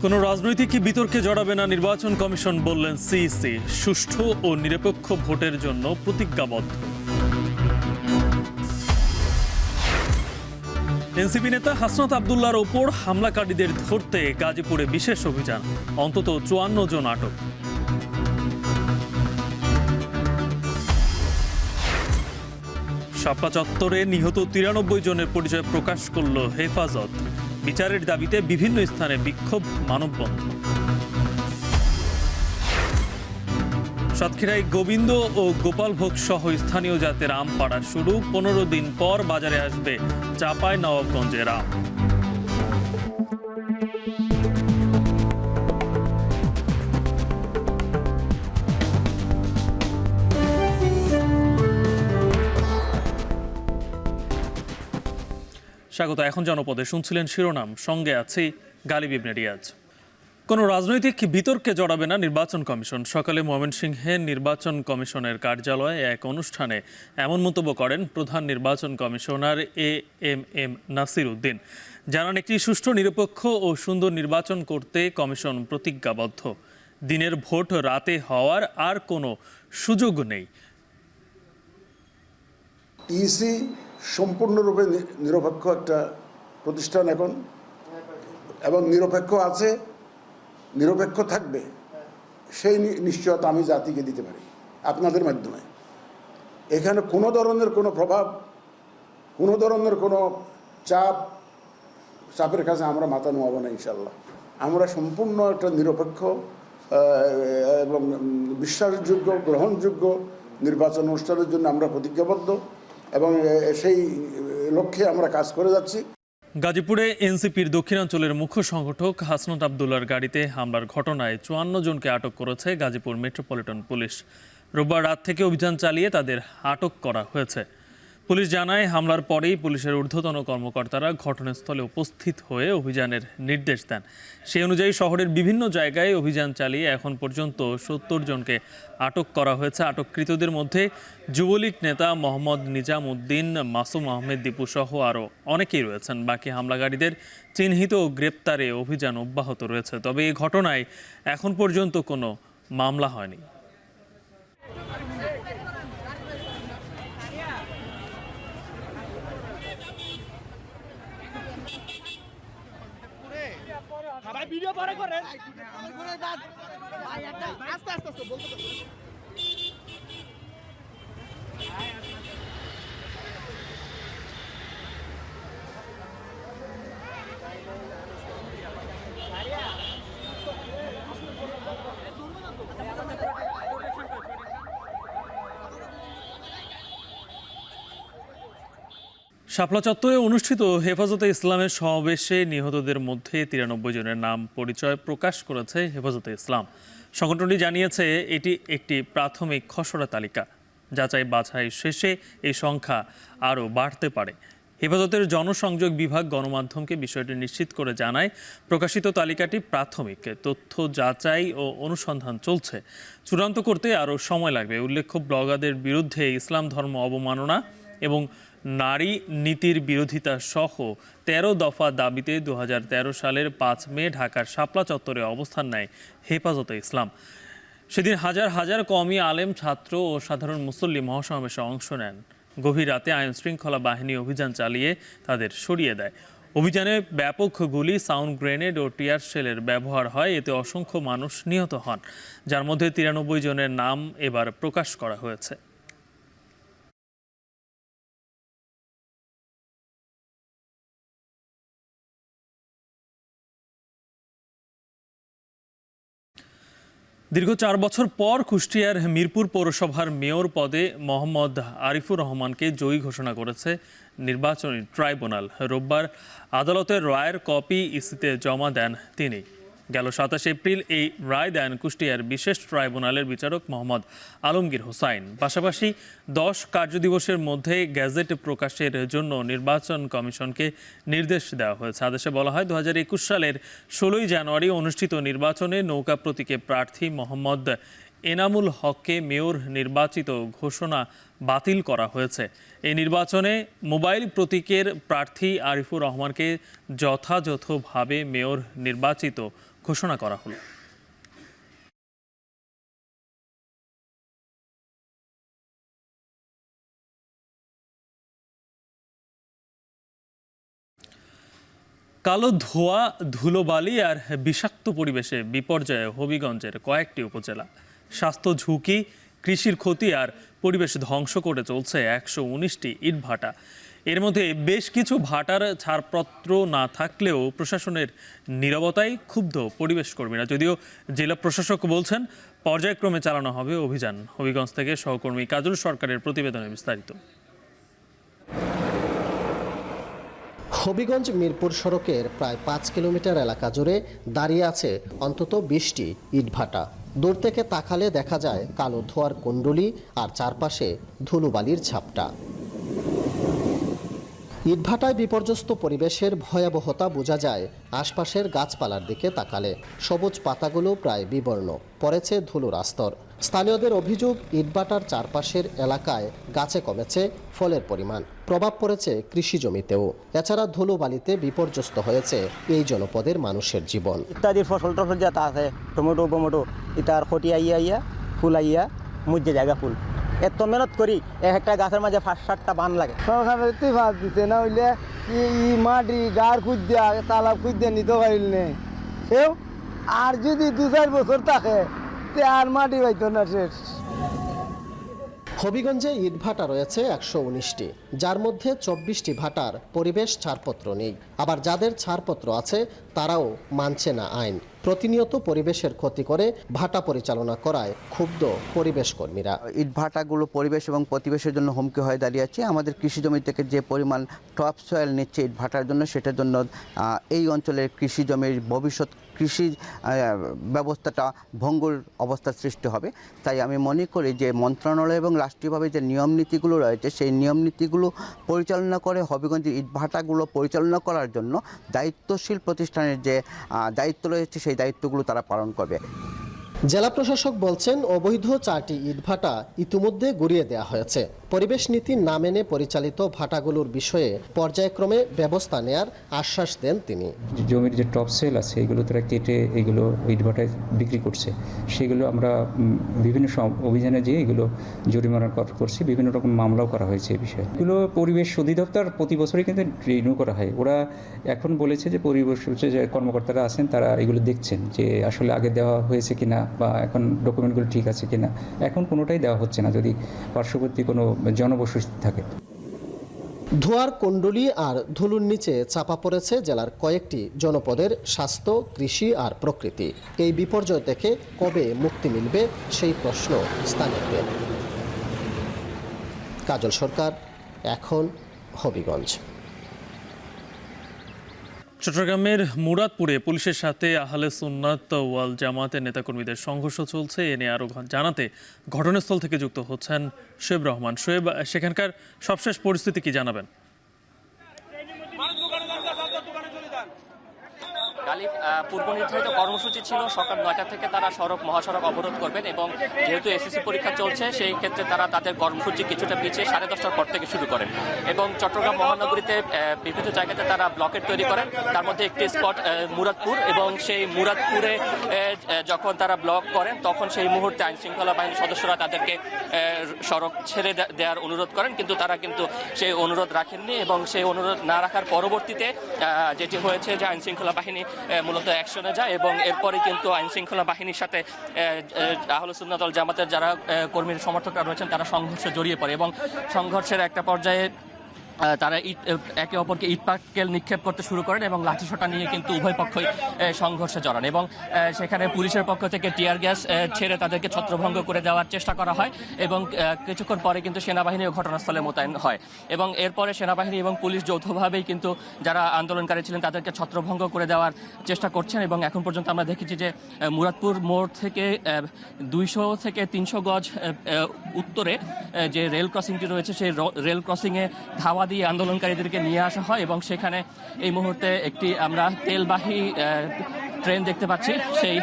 কোনো রাজনৈতিক বিতর্কে জড়াবে না নির্বাচন কমিশন, বললেন সিইসি। সুষ্ঠু ও নিরপেক্ষ ভোটের জন্য প্রতিজ্ঞাবদ্ধ। এনসিপি নেতা হাসনাত আবদুল্লাহর ওপর হামলাকারীদের ধরতে গাজীপুরে বিশেষ অভিযান, অন্তত ৫৪ জন আটক। শাপলা চত্বরে নিহত ৯৩ জনের পরিচয় প্রকাশ করল হেফাজত। বিচারের দাবিতে বিভিন্ন স্থানে বিক্ষোভ, মানববন্ধন। সাতক্ষীরায় গোবিন্দ ও গোপালভোগ সহ স্থানীয় জাতের আম পাড়া শুরু। ১৫ দিন পর বাজারে আসবে চাঁপাইনবাবগঞ্জের আম। স্বাগত। এখন জনপদে শুনছিলেন শিরোনাম, সঙ্গে আছি গালিব ইবনে রিয়াজ। কোনো রাজনৈতিক বিতর্কে জড়াবে না নির্বাচন কমিশন। সকালে ময়মনসিংহে নির্বাচন কমিশনের কার্যালয়ে এক অনুষ্ঠানে এমন মন্তব্য করেন প্রধান নির্বাচন কমিশনার এএমএম নাসির উদ্দিন। জানান, একটি সুষ্ঠু, নিরপেক্ষ ও সুন্দর নির্বাচন করতে কমিশন প্রতিজ্ঞাবদ্ধ। দিনের ভোট রাতে হওয়ার আর কোনো সুযোগ নেই। ইসি সম্পূর্ণরূপে নিরপেক্ষ একটা প্রতিষ্ঠান এখন, এবং নিরপেক্ষ আছে, নিরপেক্ষ থাকবে, সেই নিশ্চয়তা আমি জাতিকে দিতে পারি আপনাদের মাধ্যমে। এখানে কোনো ধরনের কোনো প্রভাব, কোনো ধরনের কোনো চাপের কাছে আমরা মাথা নোয়াবো না ইনশাল্লাহ। আমরা সম্পূর্ণ একটা নিরপেক্ষ এবং বিশ্বাসযোগ্য, গ্রহণযোগ্য নির্বাচন অনুষ্ঠানের জন্য আমরা প্রতিজ্ঞাবদ্ধ এবং সেই লক্ষ্যে আমরা কাজ করে যাচ্ছি। গাজীপুরে এনসিপির দক্ষিণাঞ্চলের মুখ্য সংগঠক হাসনাত আবদুল্লাহর গাড়িতে হামলার ঘটনায় ৫৪ জনকে আটক করেছে গাজীপুর মেট্রোপলিটন পুলিশ। রোববার রাত থেকে অভিযান চালিয়ে তাদের আটক করা হয়েছে। পুলিশ জানায়, হামলার পরেই পুলিশের ঊর্ধ্বতন কর্মকর্তারা ঘটনাস্থলে উপস্থিত হয়ে অভিযানের নির্দেশ দেন। সেই অনুযায়ী শহরের বিভিন্ন জায়গায় অভিযান চালিয়ে এখন পর্যন্ত ৭০ জনকে আটক করা হয়েছে। আটককৃতদের মধ্যে যুবলীগ নেতা মোহাম্মদ নিজাম উদ্দিন, মাসুম আহমেদ দীপু সহ আরও অনেকেই রয়েছেন। বাকি হামলাকারীদের চিহ্নিত ও গ্রেপ্তারে অভিযান অব্যাহত রয়েছে। তবে এই ঘটনায় এখন পর্যন্ত কোনো মামলা হয়নি। ভিডিও পরে করেন, আস্তে আস্তে বলতে শাপলা চত্বরে অনুষ্ঠিত হেফাজতে ইসলামের সমাবেশে নিহতদের মধ্যে ৯৩ জনের নাম পরিচয় প্রকাশ করেছে হেফাজতে ইসলাম। সংগঠনটি জানিয়েছে, এটি একটি প্রাথমিক খসড়া তালিকা। যাচাই বাছাই শেষে এই সংখ্যা আরও বাড়তে পারে। হেফাজতের জনসংযোগ বিভাগ গণমাধ্যমকে বিষয়টি নিশ্চিত করে জানায়, প্রকাশিত তালিকাটি প্রাথমিক, তথ্য যাচাই ও অনুসন্ধান চলছে। চূড়ান্ত করতে আরও সময় লাগবে। উল্লেখ্য, ব্লগারদের বিরুদ্ধে ইসলাম ধর্ম অবমাননা এবং নারী নীতির বিরোধিতা সহ ১৩ দফা দাবিতে ২০১৩ সালের ৫ মে ঢাকার শাপলা চত্বরে অবস্থান নেয় হেফাজতে ইসলাম। সেদিন হাজার হাজার কওমি আলেম, ছাত্র ও সাধারণ মুসল্লি মহাসমাবেশে অংশ নেন। গভীর রাতে আইন শৃঙ্খলা বাহিনী অভিযান চালিয়ে তাদের সরিয়ে দেয়। অভিযানে ব্যাপক গুলি, সাউন্ড গ্রেনেড ও টিয়ার শেলের ব্যবহার হয়। এতে অসংখ্য মানুষ নিহত হন, যার মধ্যে ৯৩ জনের নাম এবার প্রকাশ করা হয়েছে। দীর্ঘ ৪ বছর পর কুষ্টিয়ার মিরপুর পৌরসভার মেয়র পদে মোহাম্মদ আরিফুর রহমানকে জয়ী ঘোষণা করেছে নির্বাচনী ট্রাইব্যুনাল। রোববার আদালতের রায়ের কপি ইসিতে জমা দেন তিনি। গেল ২৭ এপ্রিল এই রায় দেন কুষ্টিয়ার বিশেষ ট্রাইব্যুনালের বিচারক মোহাম্মদ আলমগীর হোসাইন। পাশাপাশি ১০ কার্যদিবসের মধ্যে গ্যাজেট প্রকাশের জন্য নির্বাচন কমিশনকে নির্দেশ দেওয়া হয়েছে। আদেশে বলা হয়, ২০২১ সালের ১৬ই জানুয়ারি অনুষ্ঠিত নির্বাচনে নৌকা প্রতীকে প্রার্থী মোহাম্মদ এনামুল হককে মেয়র নির্বাচিত ঘোষণা বাতিল করা হয়েছে। এই নির্বাচনে মোবাইল প্রতীকের প্রার্থী আরিফুর রহমানকে যথাযথভাবে মেয়র নির্বাচিত ঘোষণা করা হলো। কালো ধোঁয়া, ধুলোবালি আর বিষাক্ত পরিবেশে বিপর্যয়ে হবিগঞ্জের কয়েকটি উপজেলা। স্বাস্থ্য ঝুঁকি, কৃষির ক্ষতি আর পরিবেশ ধ্বংস করে চলছে 119টি ইটভাটা। এর মধ্যে বেশ কিছু ভাটার ছাড়পত্র না থাকলেও প্রশাসনের নীরবতায় ক্ষুব্ধ পরিবেশ কর্মীরা। যদিও জেলা প্রশাসক বলছেন পর্যায়ক্রমে চালানো হবে অভিযান। হবিগঞ্জ থেকে সহকর্মী কাজল সরকারের প্রতিবেদনে বিস্তারিত। হবিগঞ্জ মিরপুর সড়কের প্রায় 5 কিলোমিটার এলাকা জুড়ে দাঁড়িয়ে আছে অন্তত 20টি ইটভাটা। দূর থেকে তাকালে দেখা যায় কালো ধোঁয়ার কুণ্ডলী আর চারপাশে ধুলোবালির ঝাপটা। ইটভাটায় বিপর্যস্ত পরিবেশের ভয়াবহতা বোঝা যায় আশপাশের গাছপালার দিকে তাকালে। সবুজ পাতাগুলো প্রায় বিবর্ণ, পড়েছে ধুলোর আস্তর। স্থানীয়দের অভিযোগ, ইটভাটার চারপাশের এলাকায় গাছে কমেছে ফলের পরিমাণ, প্রভাব পড়েছে কৃষি জমিতেও। এছাড়া ধুলোবালিতে বিপর্যস্ত হয়েছে এই জনপদের মানুষের জীবন। ইত্যাদি ফসল টসল যা আছে, টমেটো বমেটো, ইটার খটি আইয়া ফুল আইয়া মুজে জায়গা ফুল। এত মেহনত করি একটা গাছের মাঝে 5-7টা বান লাগে। সরকারের তুই ভাত দিতে না হইলে মাটি গাড় খুঁজ দিয়া তালাব খুঁজ দিয়ে নিতে পারিল নে সেও। আর যদি 2-4 বছর থাকে আর মাটি পাইতো না শেষ। হবিগঞ্জে ইটভাটা রয়েছে 119টি, যার মধ্যে 24টি ভাটার পরিবেশ ছাড়পত্র নেই। আবার যাদের ছাড়পত্র আছে তারাও মানছে না আইন। প্রতিনিয়ত পরিবেশের ক্ষতি করে ভাটা পরিচালনা করায় ক্ষুব্ধ পরিবেশ কর্মীরা। ইটভাটাগুলো পরিবেশ এবং প্রতিবেশের জন্য হুমকি হয়ে দাঁড়িয়েছে। আমাদের কৃষি জমি থেকে যে পরিমাণ টপ সয়েল নিচ্ছে ইটভাটার জন্য, সেটার জন্য এই অঞ্চলের কৃষি জমির ভবিষ্যৎ কৃষি ব্যবস্থাটা ভঙ্গুর অবস্থার সৃষ্টি হবে। তাই আমি মনে করি যে মন্ত্রণালয় এবং রাষ্ট্রীয়ভাবে যে নিয়ম নীতিগুলো রয়েছে, সেই নিয়ম নীতিগুলো পরিচালনা করে হবিগঞ্জের ইটভাটাগুলো পরিচালনা করার জন্য দায়িত্বশীল প্রতিষ্ঠানের যে দায়িত্ব রয়েছে, সেই দায়িত্বগুলো তারা পালন করবে। জেলা প্রশাসক বলছেন অবৈধ 4টি ইটভাটা ইতিমধ্যে গুড়িয়ে দেওয়া হয়েছে। পরিবেশ নীতি না মেনে পরিচালিত ভাটাগুলোর বিষয়ে পর্যায়ক্রমে ব্যবস্থা নেয়ার আশ্বাস দেন তিনি। জমির যে টপ সেল আছে এগুলো তারা কেটে এগুলো ইটভাটায় বিক্রি করছে, সেগুলো আমরা বিভিন্ন অভিযানে যেয়ে এগুলো জরিমানা করছি, বিভিন্ন রকম মামলাও করা হয়েছে এই বিষয়ে। এগুলো পরিবেশ অধিদপ্তর প্রতি বছরই কিন্তু রিনিউ করা হয়। ওরা এখন বলেছে যে পরিবেশ যে কর্মকর্তারা আছেন তারা এগুলো দেখছেন যে আসলে আগে দেওয়া হয়েছে কিনা বা এখন ডকুমেন্টগুলো ঠিক আছে কিনা। এখন কোনোটাই দেওয়া হচ্ছে না যদি পার্শ্ববর্তী কোনো জনবসতি থাকে। ধোঁয়ার কুণ্ডলী আর ধুলোর নিচে চাপা পড়েছে জেলার কয়েকটি জনপদের স্বাস্থ্য, কৃষি আর প্রকৃতি। এই বিপর্যয় থেকে কবে মুক্তি মিলবে সেই প্রশ্ন স্থানীয়দের। কাজল সরকার, এখন হবিগঞ্জ। চট্টগ্রামের মুরাদপুরে পুলিশের সাথে আহলে সুন্নাত ওয়াল জামাতের নেতাকর্মীদের সংঘর্ষ চলছে। এ নিয়ে আরও জানাতে ঘটনাস্থল থেকে যুক্ত হচ্ছেন শোয়েব রহমান। শোয়েব, সেখানকার সবশেষ পরিস্থিতি কি জানাবেন? গালিব, পূর্ব নির্ধারিত কর্মসূচি ছিল সকাল 9টা থেকে তারা মহাসড়ক অবরোধ করবেন এবং যেহেতু এসএসসি পরীক্ষা চলছে সেই ক্ষেত্রে তারা তাদের কর্মসূচি কিছুটা পিছিয়ে 10:30টার পর থেকে শুরু করেন এবং চট্টগ্রাম মহানগরীতে বিভিন্ন জায়গাতে তারা ব্লকেট তৈরি করেন। তার মধ্যে একটি স্পট মুরাদপুর, এবং সেই মুরাদপুরে যখন তারা ব্লক করেন তখন সেই মুহূর্তে আইনশৃঙ্খলা বাহিনীর সদস্যরা তাদেরকে সড়ক ছেড়ে দেওয়ার অনুরোধ করেন, কিন্তু তারা কিন্তু সেই অনুরোধ রাখেননি এবং সেই অনুরোধ না রাখার পরবর্তীতে যেটি হয়েছে যে আইনশৃঙ্খলা বাহিনী মূলত অ্যাকশনে যায় এবং এরপরে কিন্তু আইনশৃঙ্খলা বাহিনীর সাথে আহলে সুন্নাত ওয়াল জামাতের যারা কর্মীর সমর্থকরা রয়েছেন তারা সংঘর্ষে জড়িয়ে পড়ে এবং সংঘর্ষের একটা পর্যায়ে তারা একে অপরকে ইট পাটকেল নিক্ষেপ করতে শুরু করেন এবং লাঠিসোঁটা নিয়ে কিন্তু উভয় পক্ষই সংঘর্ষে জড়ান এবং সেখানে পুলিশের পক্ষ থেকে টিয়ার গ্যাস ছেড়ে তাদেরকে ছত্রভঙ্গ করে দেওয়ার চেষ্টা করা হয় এবং কিছুক্ষণ পরে কিন্তু সেনাবাহিনীও ঘটনাস্থলে মোতায়েন হয় এবং এরপরে সেনাবাহিনী এবং পুলিশ যৌথভাবেই কিন্তু যারা আন্দোলনকারী ছিলেন তাদেরকে ছত্রভঙ্গ করে দেওয়ার চেষ্টা করছেন এবং এখন পর্যন্ত আমরা দেখেছি যে মুরাদপুর মোড় থেকে 200 থেকে 300 গজ উত্তরে যে রেল ক্রসিংটি রয়েছে সেই রেল ক্রসিংয়ে ধাওয়া দিয়ে আন্দোলনকারীদেরকে নিয়ে আসা হয় এবং সেখানে এই মুহূর্তে একটি আমরা তেলবাহী ট্রেন দেখতে পাচ্ছি। সেই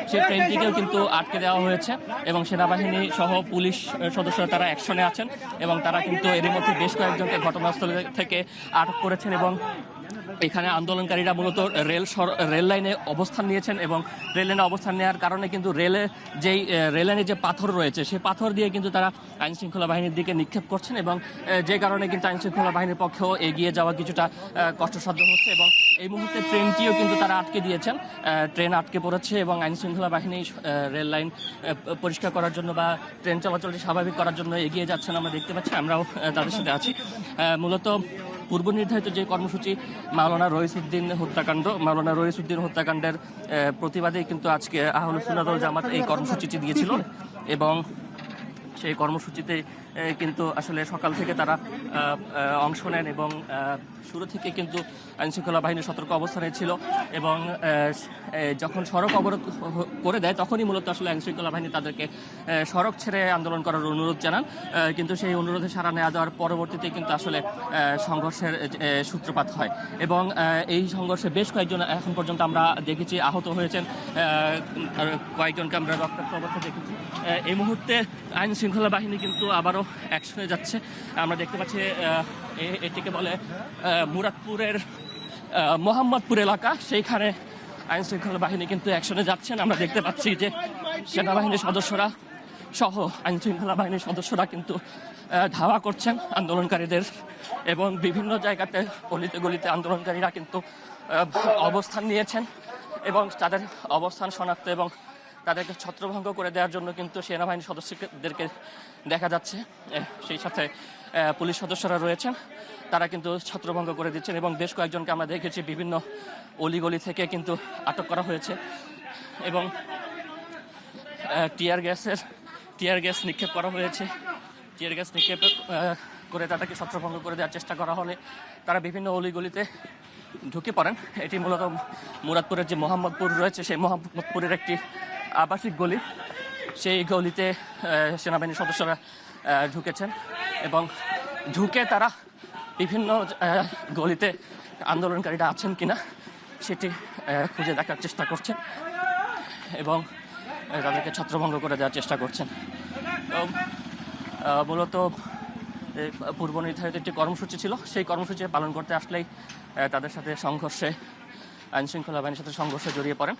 সেই ট্রেনটিকেও কিন্তু আটকে দেওয়া হয়েছে এবং সেনাবাহিনী সহ পুলিশ সদস্যরা তারা অ্যাকশনে আছেন এবং তারা কিন্তু এরই মধ্যে বেশ কয়েকজনকে ঘটনাস্থল থেকে আটক করেছেন এবং এখানে আন্দোলনকারীরা মূলত রেল লাইনে অবস্থান নিয়েছেন এবং রেল লাইনে অবস্থান নেওয়ার কারণে কিন্তু রেল লাইনে যে পাথর রয়েছে সেই পাথর দিয়ে কিন্তু তারা আইনশৃঙ্খলা বাহিনীর দিকে নিক্ষেপ করছেন এবং যে কারণে কিন্তু আইনশৃঙ্খলা বাহিনীর পক্ষেও এগিয়ে যাওয়া কিছুটা কষ্টসাধ্য হচ্ছে এবং এই মুহূর্তে ট্রেনটিও কিন্তু তারা আটকে দিয়েছেন। ট্রেন আটকে পড়েছে এবং আইনশৃঙ্খলা বাহিনী রেল লাইন পরিষ্কার করার জন্য বা ট্রেন চলাচলটি স্বাভাবিক করার জন্য এগিয়ে যাচ্ছেন আমরা দেখতে পাচ্ছি, আমরাও তাদের সাথে আছি। মূলত পূর্ব নির্ধারিত যে কর্মসূচি মাওলানা রইসউদ্দিন হত্যাকাণ্ডের প্রতিবাদে কিন্তু আজকে আহলে সুন্নাত ওয়াল জামাত এই কর্মসূচিটি দিয়েছিল এবং সেই কর্মসূচিতে কিন্তু আসলে সকাল থেকে তারা অংশ নেন এবং শুরু থেকে কিন্তু আইনশৃঙ্খলা বাহিনী সতর্ক অবস্থানে ছিল এবং যখন সড়ক অবরোধ করে দেয় তখনই মূলত আসলে আইনশৃঙ্খলা বাহিনী তাদেরকে সড়ক ছেড়ে আন্দোলন করার অনুরোধ জানান, কিন্তু সেই অনুরোধে সাড়া নেওয়া দেওয়ার পরবর্তীতে কিন্তু আসলে সংঘর্ষের সূত্রপাত হয় এবং এই সংঘর্ষে বেশ কয়েকজন এখন পর্যন্ত আমরা দেখেছি আহত হয়েছেন, কয়েকজনকে আমরা রক্তাক্ত অবস্থা দেখেছি। এই মুহূর্তে আইনশৃঙ্খলা বাহিনী কিন্তু আবারও অ্যাকশনে যাচ্ছে। আমরা দেখতে পাচ্ছি এটিকে বলে মুরাদপুরের মোহাম্মদপুর এলাকা, সেইখানে আইনশৃঙ্খলা বাহিনী কিন্তু অ্যাকশনে যাচ্ছেন। আমরা দেখতে পাচ্ছি যে সেনাবাহিনীর সদস্যরা সহ আইনশৃঙ্খলা বাহিনীর সদস্যরা কিন্তু ধাওয়া করছেন আন্দোলনকারীদের এবং বিভিন্ন জায়গাতে অলিতে গলিতে আন্দোলনকারীরা কিন্তু অবস্থান নিয়েছেন এবং তাদের অবস্থান শনাক্ত এবং তাদেরকে ছত্রভঙ্গ করে দেওয়ার জন্য কিন্তু সেনাবাহিনীর সদস্যদেরকে দেখা যাচ্ছে। সেই সাথে পুলিশ সদস্যরা রয়েছেন, তারা কিন্তু ছত্রভঙ্গ করে দিচ্ছেন এবং বেশ কয়েকজনকে আমরা দেখেছি বিভিন্ন অলিগলি থেকে কিন্তু আটক করা হয়েছে এবং টিয়ার গ্যাস নিক্ষেপ করা হয়েছে। টিয়ার গ্যাস নিক্ষেপ করে তাদেরকে ছত্রভঙ্গ করে দেওয়ার চেষ্টা করা হলে তারা বিভিন্ন অলিগলিতে ঢুকে পড়েন। এটি মূলত মুরাদপুরের যে মোহাম্মদপুর রয়েছে সেই মোহাম্মদপুরের একটি আবাসিক গলি, সেই গলিতে সেনাবাহিনীর সদস্যরা ঢুকেছেন এবং ঢুকে তারা বিভিন্ন গলিতে আন্দোলনকারীরা আছেন কিনা সেটি খুঁজে দেখার চেষ্টা করছেন এবং তাদেরকে ছত্রভঙ্গ করে দেওয়ার চেষ্টা করছেন। তো মূলত পূর্ব নির্ধারিত একটি কর্মসূচি ছিল, সেই কর্মসূচি পালন করতে আসলেই তাদের সাথে আইনশৃঙ্খলা বাহিনীর সাথে সংঘর্ষে জড়িয়ে পড়েন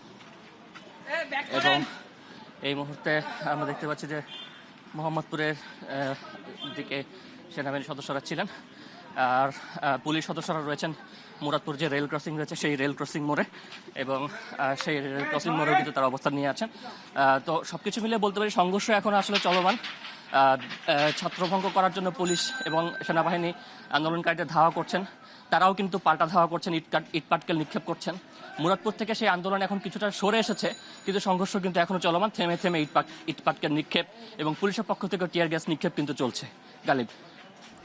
এবং এই মুহূর্তে আমরা দেখতে পাচ্ছি যে মোহাম্মদপুরের দিকে সেনাবাহিনীর সদস্যরা ছিলেন আর পুলিশ সদস্যরা রয়েছেন মুরাদপুর যে রেল ক্রসিং রয়েছে সেই রেল ক্রসিং মোড়ে এবং সেই রেল ক্রসিং মোড়েও কিন্তু তারা অবস্থান নিয়ে আছেন। তো সবকিছু মিলে বলতে পারি সংঘর্ষ এখন আসলে চলমান। ছত্রভঙ্গ করার জন্য পুলিশ এবং সেনাবাহিনী আন্দোলনকারীদের ধাওয়া করছেন, তারাও কিন্তু পাল্টা ধাওয়া করছেন, ইটপাটকেল নিক্ষেপ করছেন। মুরাদপুর থেকে সেই আন্দোলন এখন কিছুটা সরে এসেছে, কিন্তু সংঘর্ষ কিন্তু এখনো চলমান। থেমে থেমে ইটপাটকেল নিক্ষেপ এবং পুলিশের পক্ষ থেকে টিয়ার গ্যাস নিক্ষেপ কিন্তু চলছে। গালিব,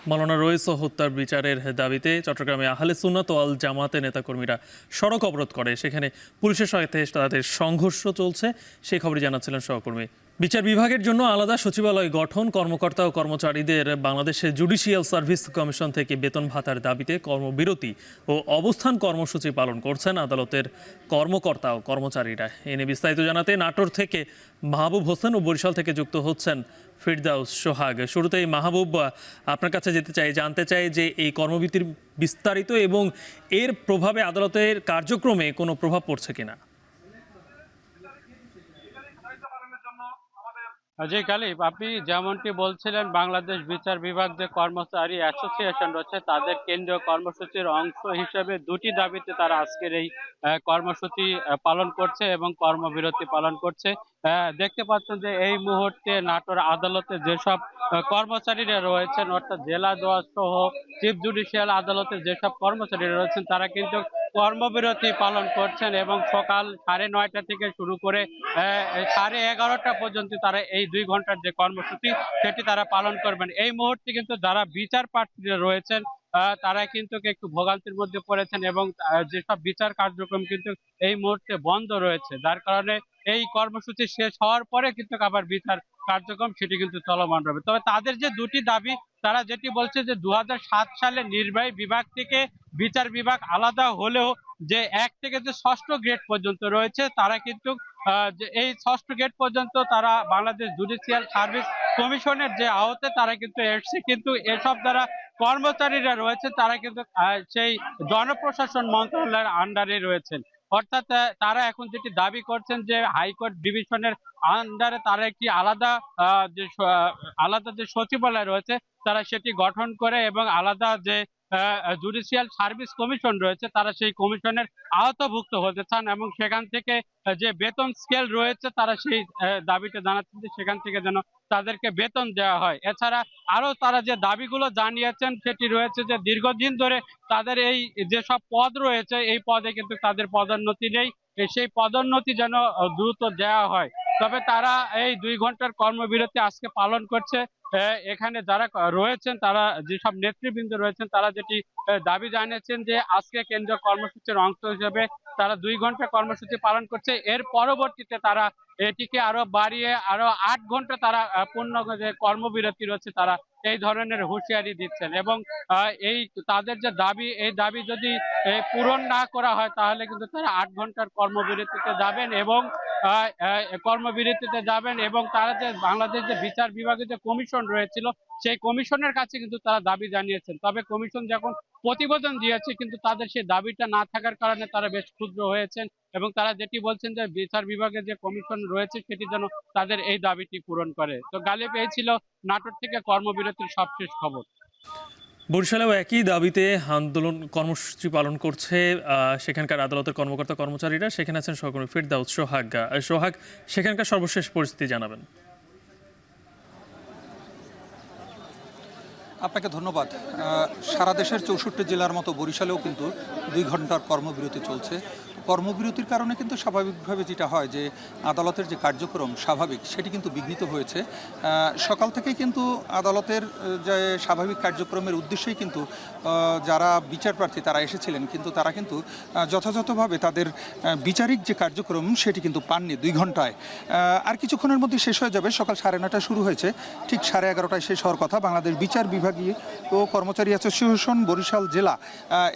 মাওলানা রইস হত্যার বিচারের দাবিতে চট্টগ্রামে আহলে সুন্নাত ওয়াল জামাতে নেতাকর্মীরা সড়ক অবরোধ করে, সেখানে পুলিশের সাথে তাদের সংঘর্ষ চলছে, সেই খবরই জানাচ্ছিলেন সহকর্মী। বিচার বিভাগের জন্য আলাদা সচিবালয় গঠন, কর্মকর্তা ও কর্মচারীদের বাংলাদেশের জুডিশিয়াল সার্ভিস কমিশন থেকে বেতন ভাতার দাবিতে কর্মবিরতি ও অবস্থান কর্মসূচি পালন করছেন আদালতের কর্মকর্তা ও কর্মচারীরা। এ নিয়ে বিস্তারিত জানাতে নাটোর থেকে মাহবুব হোসেন ও বরিশাল থেকে যুক্ত হচ্ছেন ফিরদাউস সোহাগ। শুরুতেই মাহবুব, আপনার কাছে জানতে চাই যে এই কর্মবিরতির বিস্তারিত এবং এর প্রভাবে আদালতের কার্যক্রমে কোনো প্রভাব পড়ছে কিনা। জি গালিব, আপনি যেমনটি বলছিলেন, বাংলাদেশ বিচার বিভাগ যে কর্মচারী অ্যাসোসিয়েশন রয়েছে তাদের কেন্দ্রীয় কর্মসূচির অংশ হিসেবে দুটি দাবিতে তারা আজকের এই কর্মসূচি পালন করছে এবং কর্মবিরতি পালন করছে। দেখতে পাচ্ছেন যে এই মুহূর্তে নাটোর আদালতে যেসব কর্মচারীরা রয়েছেন, অর্থাৎ জেলা জজ সহ চিফ জুডিশিয়াল আদালতের যেসব কর্মচারীরা রয়েছেন তারা কিন্তু কর্মবিরতি পালন করছেন এবং সকাল 9:30 থেকে শুরু করে 11:30 পর্যন্ত তারা এই 2 ঘন্টার যে কর্মসূচি সেটি তারা পালন করবেন। এই মুহূর্তে কিন্তু যারা বিচার প্রার্থীরা রয়েছেন তারা কিন্তু একটু ভোগান্তির মধ্যে পড়েছেন এবং যেসব বিচার কার্যক্রম কিন্তু এই মুহূর্তে বন্ধ রয়েছে, যার কারণে এই কর্মসূচি শেষ হওয়ার পরে কিন্তু আবার বিচার কার্যক্রম সেটি কিন্তু চলমান রবে। তবে তাদের যে দুটি দাবি, তারা যেটি বলছে যে 2007 সালে নির্বাহী বিভাগ থেকে বিচার বিভাগ আলাদা হলেও যে 1 থেকে যে 6ষ্ঠ গ্রেড পর্যন্ত রয়েছে তারা কিন্তু যে এই 6ষ্ঠ গেট পর্যন্ত তারা বাংলাদেশ জুডিশিয়াল সার্ভিস কমিশনের যে আওতে তারা কিন্তু এসছে, কিন্তু এসব যারা কর্মচারীরা রয়েছে তারা কিন্তু সেই জনপ্রশাসন মন্ত্রণালয়ের আন্ডারে রয়েছেন। অর্থাৎ তারা এখন যেটি দাবি করছেন যে হাইকোর্ট ডিভিশনের আন্ডারে তারা একটি আলাদা যে সচিবালয় রয়েছে তারা সেটি গঠন করে এবং আলাদা যে জুডিশিয়াল সার্ভিস কমিশন রয়েছে তারা সেই কমিশনের আওতাভুক্ত হতে চান এবং সেখান থেকে যে বেতন স্কেল রয়েছে তারা সেই দাবিটা জানাচ্ছেন যে সেখান থেকে যেন তাদেরকে বেতন দেওয়া হয়। এছাড়া আরো তারা যে দাবিগুলো জানিয়েছেন সেটি রয়েছে যে দীর্ঘদিন ধরে তাদের এই যেসব পদ রয়েছে এই পদে কিন্তু তাদের পদোন্নতি নেই, সেই পদোন্নতি যেন দ্রুত দেওয়া হয়। তবে তারা এই 2 ঘন্টার কর্মবিরতি আজকে পালন করছে। এখানে যারা রয়েছেন তারা যেসব নেতৃবৃন্দ রয়েছেন তারা যেটি দাবি জানিয়েছেন যে আজকে কেন্দ্রীয় কর্মসূচির অংশ হিসেবে তারা 2 ঘন্টা কর্মসূচি পালন করছে। এর পরবর্তীতে তারা এটিকে আরো বাড়িয়ে আরো 8 ঘন্টা তারা পূর্ণ যে কর্মবিরতি রয়েছে তারা এই ধরনের হুঁশিয়ারি দিচ্ছেন এবং এই তাদের যে দাবি এই দাবি যদি পূরণ না করা হয় তাহলে কিন্তু তারা 8 ঘন্টার কর্মবিরতিতে যাবেন এবং তারা যে বাংলাদেশ যে বিচার বিভাগের যে কমিশন রয়েছিল সেই কমিশনের কাছে কিন্তু তারা দাবি জানিয়েছেন। তবে কমিশন যখন প্রতিবেদন দিয়েছে কিন্তু তাদের সেই দাবিটা না থাকার কারণে তারা বেশ ক্ষুব্ধ হয়েছেন এবং তারা যেটি বলছেন যে বিচার বিভাগের যে কমিশন রয়েছে সেটি যেন তাদের এই দাবিটি পূরণ করে। তো গালিব, এই ছিল নাটোর থেকে কর্মবিরতির সবশেষ খবর। বরিশালেও একই দাবিতে আন্দোলন কর্মসূচি পালন করছে সেখানকার আদালতের কর্মকর্তা কর্মচারীরা। সেখানে আছেন সহকর্মী ফিরদাউস সোহাগ, সেখানকার সর্বশেষ পরিস্থিতি জানাবেন। আপনাকে ধন্যবাদ। সারা দেশের 64 জেলার মতো বরিশালেও কিন্তু 2 ঘন্টার কর্মবিরতি চলছে। কর্মবিরতির কারণে কিন্তু স্বাভাবিকভাবে যেটা হয় যে আদালতের যে কার্যক্রম স্বাভাবিক সেটি কিন্তু বিঘ্নিত হয়েছে। সকাল থেকেই কিন্তু আদালতের যে স্বাভাবিক কার্যক্রমের উদ্দেশ্যেই কিন্তু যারা বিচারপ্রার্থী তারা এসেছিলেন, কিন্তু তারা কিন্তু যথাযথভাবে তাদের বিচারিক যে কার্যক্রম সেটি কিন্তু পাননি 2 ঘন্টায়। আর কিছুক্ষণের মধ্যে শেষ হয়ে যাবে। সকাল 9:30 শুরু হয়েছে, ঠিক 11:30টায় শেষ হওয়ার কথা। বাংলাদেশ বিচার বিভাগীয় ও কর্মচারী অ্যাসোসিয়েশন বরিশাল জেলা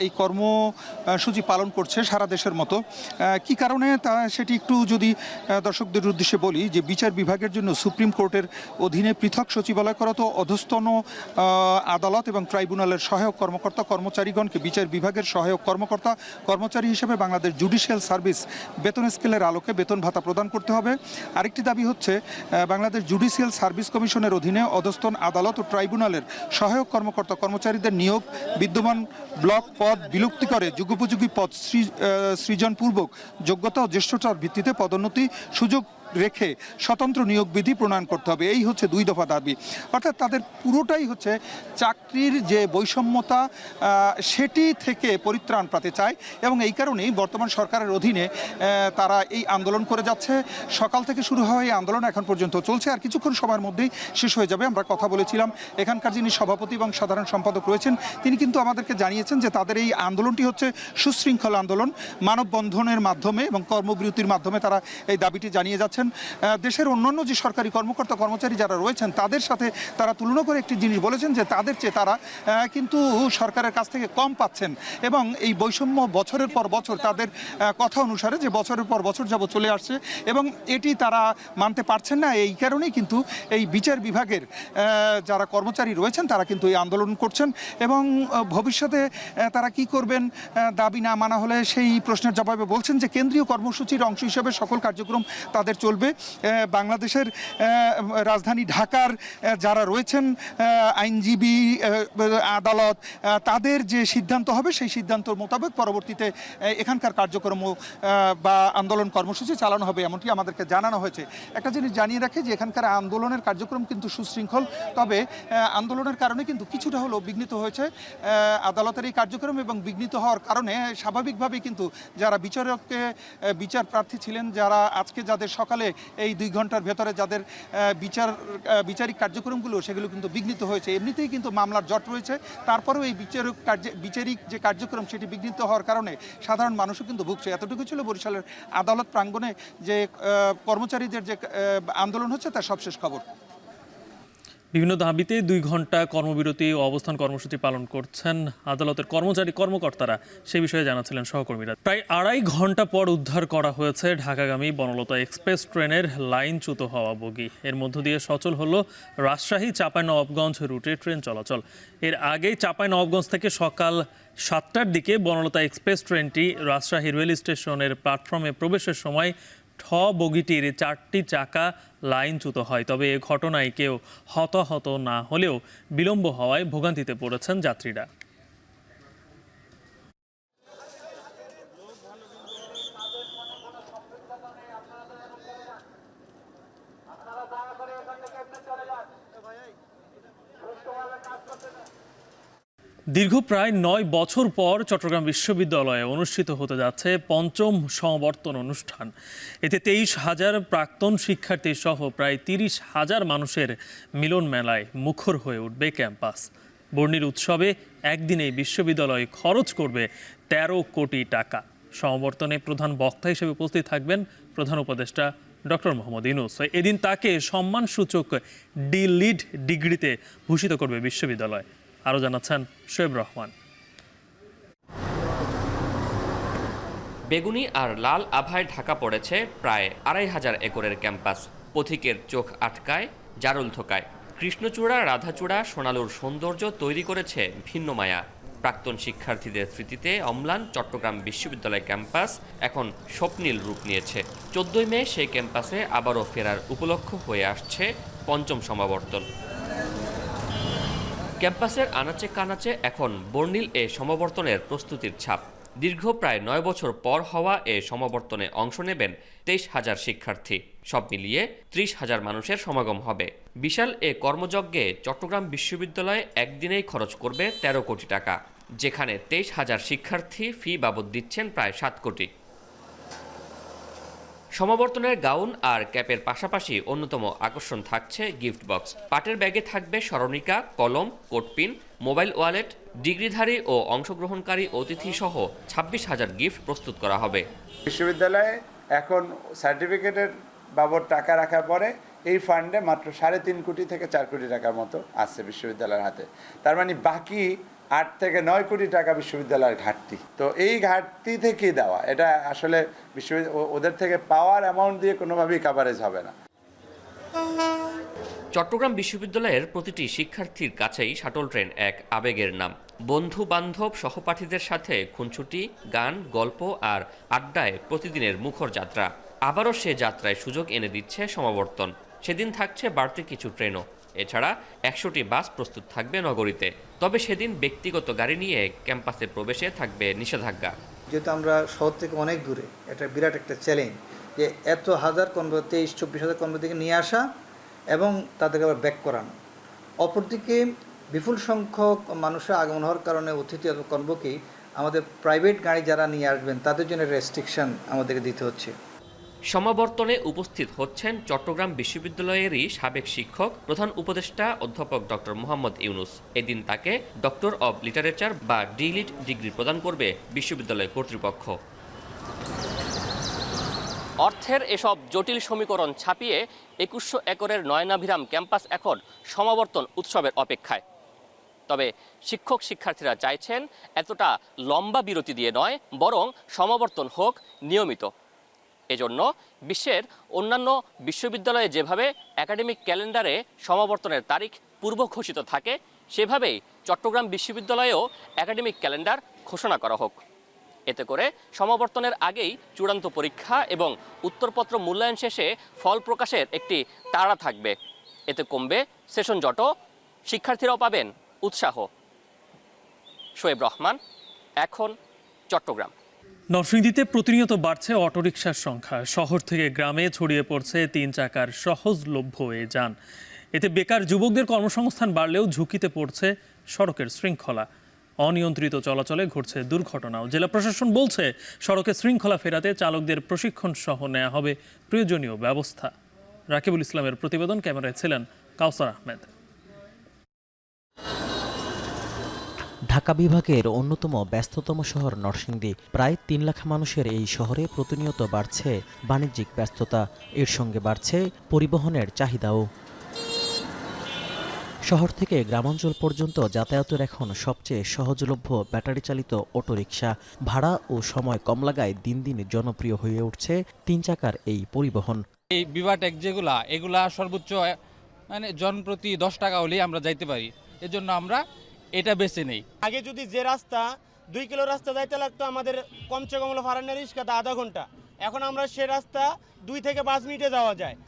এই কর্মসূচি পালন করছে সারা দেশের মতো। কি কারণে তা সেটি একটু যদি দর্শকদের উদ্দেশ্যে বলি যে বিচার বিভাগের জন্য সুপ্রিম কোর্টের অধীনে পৃথক সচিবালয় করা, তো অধস্তন আদালত এবং ট্রাইব্যুনালের সহায়ক কর্মকর্তা কর্মচারীগণকে বিচার বিভাগের সহায়ক কর্মকর্তা কর্মচারী হিসেবে বাংলাদেশ জুডিশিয়াল সার্ভিস বেতন স্কেলের আলোকে বেতন ভাতা প্রদান করতে হবে। আরেকটি দাবি হচ্ছে বাংলাদেশ জুডিশিয়াল সার্ভিস কমিশনের অধীনে অধস্তন আদালত ও ট্রাইব্যুনালের সহায়ক কর্মকর্তা কর্মচারীদের নিয়োগ বিদ্যমান ব্লক পদ বিলুপ্তি করে যুগোপযোগী পদ সৃজনপূর্বক যোগ্যতা ও জ্যেষ্ঠতার ভিত্তিতে পদোন্নতি সুযোগ রেখে স্বতন্ত্র নিয়োগ বিধি প্রণয়ন করতে হবে। এই হচ্ছে 2 দফা দাবি। অর্থাৎ তাদের পুরোটাই হচ্ছে চাকরির যে বৈষম্যতা সেটি থেকে পরিত্রাণ পেতে চায় এবং এই কারণেই বর্তমান সরকারের অধীনে তারা এই আন্দোলন করে যাচ্ছে। সকাল থেকে শুরু হওয়া এই আন্দোলন এখন পর্যন্ত চলছে, আর কিছুক্ষণ সময়ের মধ্যেই শেষ হয়ে যাবে। আমরা কথা বলেছিলাম এখানকার যিনি সভাপতি এবং সাধারণ সম্পাদক রয়েছেন তিনি কিন্তু আমাদেরকে জানিয়েছেন যে তাদের এই আন্দোলনটি হচ্ছে সুশৃঙ্খল আন্দোলন, মানববন্ধনের মাধ্যমে এবং কর্মবিরতির মাধ্যমে তারা এই দাবিটি জানিয়ে যাচ্ছেন। দেশের অন্যান্য যে সরকারি কর্মকর্তা কর্মচারী যারা রয়েছেন তাদের সাথে তারা তুলনা করে একটি জিনিস বলেছেন যে তাদের চেয়ে তারা কিন্তু সরকারের কাছ থেকে কম পাচ্ছেন এবং এই বৈষম্য বছরের পর বছর তাদের কথা অনুসারে যে বছরের পর বছর যাবত চলে আসছে এবং এটি তারা মানতে পারছেন না। এই কারণেই কিন্তু এই বিচার বিভাগের যারা কর্মচারী রয়েছেন তারা কিন্তু এই আন্দোলন করছেন এবং ভবিষ্যতে তারা কি করবেন দাবি না মানা হলে সেই প্রশ্নের জবাবে বলছেন যে কেন্দ্রীয় কর্মসূচির অংশ হিসেবে সকল কার্যক্রম তাদের চলবে। বাংলাদেশের রাজধানী ঢাকার যারা রয়েছেন আইনজীবী আদালত তাদের যে সিদ্ধান্ত হবে সেই সিদ্ধান্ত মোতাবেক পরবর্তীতে এখানকার কার্যক্রম বা আন্দোলন কর্মসূচি চালানো হবে এমনটি আমাদেরকে জানানো হয়েছে। একটা জিনিস জানিয়ে রাখি যে এখানকার আন্দোলনের কার্যক্রম কিন্তু সুশৃঙ্খল, তবে আন্দোলনের কারণে কিন্তু কিছুটা হলেও বিঘ্নিত হয়েছে আদালতের এই কার্যক্রম এবং বিঘ্নিত হওয়ার কারণে স্বাভাবিকভাবেই কিন্তু যারা বিচার প্রার্থী ছিলেন, যারা আজকে যাদের সকালে এই 2 ঘন্টার ভেতরে যাদের বিচারিক কার্যক্রমগুলো সেগুলো কিন্তু বিঘ্নিত হয়েছে। এমনিতেই কিন্তু মামলার জট রয়েছে, তারপরেও এই বিচারিক যে কার্যক্রম সেটি বিঘ্নিত হওয়ার কারণে সাধারণ মানুষও কিন্তু ভুগছে। এতটুকু ছিল বরিশালের আদালত প্রাঙ্গণে যে কর্মচারীদের যে আন্দোলন হচ্ছে তার সবশেষ খবর। বিভিন্ন দাবিতে 2 ঘন্টা কর্মবিরতি ও অবস্থান কর্মসূচি পালন করছেন আদালতের কর্মকর্তারা। সে বিষয়ে জানাচ্ছিলেন সহকর্মীরা। প্রায় 2.5 ঘন্টা পর উদ্ধার করা হয়েছে ঢাকাগামী বনলতা এক্সপ্রেস ট্রেনের লাইনচ্যুত হওয়া বগি। এর মধ্য দিয়ে সচল হলো রাজশাহী চাঁপাইনবাবগঞ্জ রুটে ট্রেন চলাচল। এর আগেই চাঁপাইনবাবগঞ্জ থেকে সকাল 7টার দিকে বনলতা এক্সপ্রেস ট্রেনটি রাজশাহী রেল স্টেশনের প্ল্যাটফর্মে প্রবেশের সময় বগিটির 4টি চাকা লাইনচ্যুত হয়। তবে এ ঘটনায় কেউ হতাহত না হলেও বিলম্ব হওয়ায় ভোগান্তিতে পড়েছেন যাত্রীরা। দীর্ঘ প্রায় 9 বছর পর চট্টগ্রাম বিশ্ববিদ্যালয়ে অনুষ্ঠিত হতে যাচ্ছে 5ম সমাবর্তন অনুষ্ঠান। এতে 23,000 প্রাক্তন শিক্ষার্থী সহ প্রায় 30,000 মানুষের মিলন মেলায় মুখর হয়ে উঠবে ক্যাম্পাস। বর্ণিল উৎসবে একদিনে বিশ্ববিদ্যালয় খরচ করবে 13 কোটি টাকা। সমাবর্তনে প্রধান বক্তা হিসেবে উপস্থিত থাকবেন প্রধান উপদেষ্টা ডক্টর মোহাম্মদ ইউনূস। এদিন তাকে সম্মানসূচক ডি.লিট ডিগ্রিতে ভূষিত করবে বিশ্ববিদ্যালয়। আরও জানাচ্ছেন শোয়েব রহমান। বেগুনি আর লাল আভায় ঢাকা পড়েছে প্রায় 2,500 একরের ক্যাম্পাস। পথিকের চোখ আটকায়, জারুল থোকায়। কৃষ্ণচূড়া, রাধাচূড়া, সোনালুর সৌন্দর্য তৈরি করেছে ভিন্ন মায়া। প্রাক্তন শিক্ষার্থীদের স্মৃতিতে অম্লান চট্টগ্রাম বিশ্ববিদ্যালয় ক্যাম্পাস এখন স্বপ্নীল রূপ নিয়েছে। 14 মে সেই ক্যাম্পাসে আবারও ফেরার উপলক্ষ হয়ে আসছে 5ম সমাবর্তন। ক্যাম্পাসের আনাচে কানাচে এখন বর্ণিল এ সমাবর্তনের প্রস্তুতির ছাপ। দীর্ঘ প্রায় 9 বছর পর হওয়া এ সমাবর্তনে অংশ নেবেন 23,000 শিক্ষার্থী। সব মিলিয়ে 30,000 মানুষের সমাগম হবে। বিশাল এ কর্মযজ্ঞে চট্টগ্রাম বিশ্ববিদ্যালয় একদিনেই খরচ করবে 13 কোটি টাকা, যেখানে 23,000 শিক্ষার্থী ফি বাবদ দিচ্ছেন প্রায় 7 কোটি। সমাবর্তনের গাউন আর ক্যাপের পাশাপাশি অন্যতম আকর্ষণ থাকছে গিফট বক্স। পাটের ব্যাগে থাকবে স্মরণিকা, কলম, কোটপিন, মোবাইল ওয়ালেট। ডিগ্রিধারী ও অংশগ্রহণকারী অতিথি সহ 26,000 গিফট প্রস্তুত করা হবে। বিশ্ববিদ্যালয়ে এখন সার্টিফিকেটের বাবদ টাকা রাখার পরে এই ফান্ডে মাত্র 3.5 কোটি থেকে 4 কোটি টাকার মতো আছে বিশ্ববিদ্যালয়ের হাতে। তার মানে বাকি 8 থেকে 9 কোটি টাকা বিশ্ববিদ্যালয়ের ঘাটতি। তো এই ঘাটতি থেকে দেওয়া, এটা আসলে ওদের থেকে পাওয়ার অ্যামাউন্ট দিয়ে কোনোভাবেই কাভারেজ হবে না। চট্টগ্রাম বিশ্ববিদ্যালয়ের প্রতিটি শিক্ষার্থীর কাছেই শাটল ট্রেন এক আবেগের নাম। বন্ধু বান্ধব সহপাঠীদের সাথে খুনছুটি, গান, গল্প আর আড্ডায় প্রতিদিনের মুখর যাত্রা। আবারও সে যাত্রায় সুযোগ এনে দিচ্ছে সমাবর্তন। সেদিন থাকছে বাড়তি কিছু ট্রেনও। এছাড়া 100টি বাস প্রস্তুত থাকবে নগরীতে। তবে সেদিন ব্যক্তিগত গাড়ি নিয়ে ক্যাম্পাসে প্রবেশে থাকবে নিষেধাজ্ঞা। যেহেতু আমরা শহর থেকে অনেক দূরে, এটা বিরাট একটা চ্যালেঞ্জ যে এত হাজার কর্মী, 23-24,000 কর্মী থেকে নিয়ে আসা এবং তাদেরকে আবার ব্যাক করানো। অপরদিকে বিপুল সংখ্যক মানুষের আগমন হওয়ার কারণে অতিথি কর্মকেই আমাদের প্রাইভেট গাড়ি যারা নিয়ে আসবেন তাদের জন্য রেস্ট্রিকশন আমাদেরকে দিতে হচ্ছে। সমাবর্তনে উপস্থিত হচ্ছেন চট্টগ্রাম বিশ্ববিদ্যালয়েরই সাবেক শিক্ষক, প্রধান উপদেষ্টা অধ্যাপক ডক্টর মোহাম্মদ ইউনূস। এদিন তাকে ডক্টর অব লিটারেচার বা ডি.লিট ডিগ্রি প্রদান করবে বিশ্ববিদ্যালয় কর্তৃপক্ষ। অর্থের এসব জটিল সমীকরণ ছাপিয়ে 2100 একরের নয়নাভিরাম ক্যাম্পাস এখন সমাবর্তন উৎসবের অপেক্ষায়। তবে শিক্ষক শিক্ষার্থীরা চাইছেন এতটা লম্বা বিরতি দিয়ে নয়, বরং সমাবর্তন হোক নিয়মিত। এজন্য বিশ্বের অন্যান্য বিশ্ববিদ্যালয়ে যেভাবে একাডেমিক ক্যালেন্ডারে সমাবর্তনের তারিখ পূর্ব ঘোষিত থাকে, সেভাবেই চট্টগ্রাম বিশ্ববিদ্যালয়েও একাডেমিক ক্যালেন্ডার ঘোষণা করা হোক। এতে করে সমাবর্তনের আগেই চূড়ান্ত পরীক্ষা এবং উত্তরপত্র মূল্যায়ন শেষে ফল প্রকাশের একটি তাড়া থাকবে। এতে কমবে সেশন জট, শিক্ষার্থীরাও পাবেন উৎসাহ। শোয়েব রহমান, এখন চট্টগ্রাম। নরসিংদীতে প্রতিনিয়ত বাড়ছে অটোরিকশার সংখ্যা। শহর থেকে গ্রামে ছড়িয়ে পড়ছে 3 চাকার সহজলভ্য এ যান। এতে বেকার যুবকদের কর্মসংস্থান বাড়লেও ঝুঁকিতে পড়ছে সড়কের শৃঙ্খলা। অনিয়ন্ত্রিত চলাচলে ঘটছে দুর্ঘটনাও। জেলা প্রশাসন বলছে সড়কের শৃঙ্খলা ফেরাতে চালকদের প্রশিক্ষণ সহ নেওয়া হবে প্রয়োজনীয় ব্যবস্থা। রাকিবুল ইসলামের প্রতিবেদন, ক্যামেরায় ছিলেন কাউসার আহমেদ। ঢাকা বিভাগের অন্যতম ব্যস্ততম শহর নরসিংদী। প্রায় 3 লাখ মানুষের এই শহরে প্রতিনিয়ত বাড়ছে বাণিজ্যিক ব্যস্ততা। এর সঙ্গে বাড়ছে পরিবহনের চাহিদাও। শহর থেকে গ্রামাঞ্চল পর্যন্ত যাতায়াতের এখন সবচেয়ে সহজলভ্য ব্যাটারি চালিত অটোরিকশা। ভাড়া ও সময় কম লাগায় দিন দিন জনপ্রিয় হয়ে উঠছে 3 চাকার এই পরিবহন। এই বিভাটেক এগুলা সর্বোচ্চ মানে জনপ্রতি 10 টাকা হলেই আমরা যাইতে পারি, এজন্য আমরা এটা বেছে নেই। আগে যদি যে রাস্তা 2 কিলো রাস্তা যাইতে লাগতো আমাদের কমসে কম ফারান্না রিক্সাতে আধা ঘন্টা, এখন আমরা সে রাস্তা 2 থেকে 5 মিনিটে যাওয়া যায়।